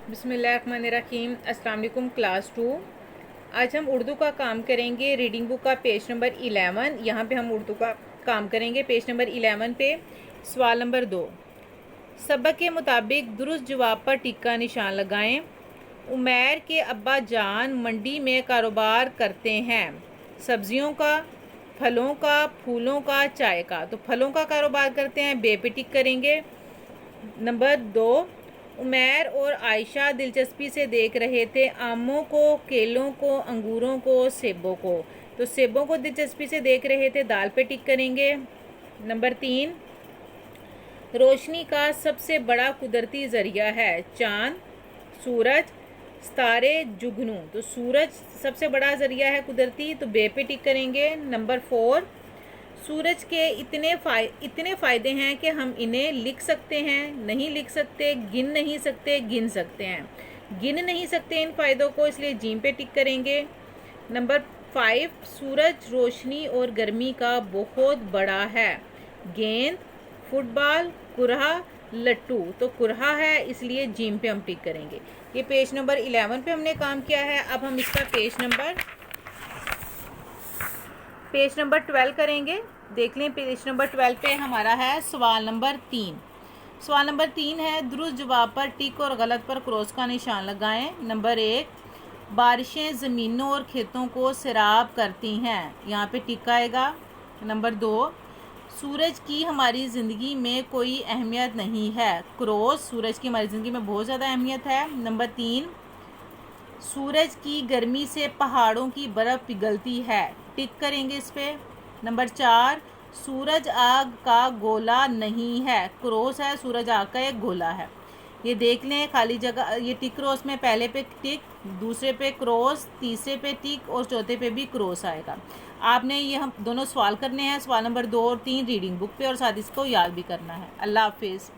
बिस्मिल्लाहिर्रहमानिर्रहीम। अस्सलाम वालेकुम क्लास 2। आज हम उर्दू का काम करेंगे। रीडिंग बुक का पेज नंबर 11। यहाँ पे हम उर्दू का काम करेंगे। पेज नंबर 11 पे सवाल नंबर 2। सबक के मुताबिक दुरुस्त जवाब पर टिक का निशान लगाएं। उमैर के अब्बा जान मंडी में कारोबार करते हैं, सब्जियों का, फलों का, फूलों का, चाय का। तो फलों का कारोबार करते हैं, बे पे टिक करेंगे। नंबर 2, उमैर और आयशा दिलचस्पी से देख रहे थे आमों को, केलों को, अंगूरों को, सेबों को। तो सेबों को दिलचस्पी से देख रहे थे, दाल पे टिक करेंगे। नंबर 3, रोशनी का सबसे बड़ा कुदरती ज़रिया है चाँद, सूरज, सितारे, जुगनू। तो सूरज सबसे बड़ा ज़रिया है कुदरती, तो बे पे टिक करेंगे। नंबर 4, सूरज के इतने फ़ायदे हैं कि हम इन्हें लिख सकते हैं, नहीं लिख सकते, गिन नहीं सकते, गिन सकते हैं। गिन नहीं सकते इन फ़ायदों को, इसलिए जीम पे टिक करेंगे। नंबर 5, सूरज रोशनी और गर्मी का बहुत बड़ा है। गेंद, फुटबॉल, कुरहा, लट्टू। तो कुरहा है, इसलिए जीम पे हम टिक करेंगे। ये पेज नंबर 11 पे हमने काम किया है। अब हम इसका पेज नंबर 12 करेंगे। देख लें, पेज नंबर 12 पे हमारा है सवाल नंबर 3। सवाल नंबर 3 है, दुरुस्त जवाब पर टिक और गलत पर क्रॉस का निशान लगाएं। नंबर 1, बारिशें ज़मीनों और खेतों को सैराब करती हैं, यहाँ पे टिक आएगा। नंबर 2, सूरज की हमारी ज़िंदगी में कोई अहमियत नहीं है, क्रॉस। सूरज की हमारी ज़िंदगी में बहुत ज़्यादा अहमियत है। नंबर 3, सूरज की गर्मी से पहाड़ों की बर्फ़ पिघलती है, टिक करेंगे इस पे। नंबर 4, सूरज आग का गोला नहीं है, क्रॉस है, सूरज आग का एक गोला है। ये देख लें, खाली जगह, ये टिक क्रॉस में पहले पे टिक, दूसरे पे क्रॉस, तीसरे पे टिक और चौथे पे भी क्रॉस आएगा। आपने ये हम दोनों सवाल करने हैं, सवाल नंबर 2 और 3 रीडिंग बुक पे, और साथ इसको याद भी करना है। अल्लाह हाफिज़।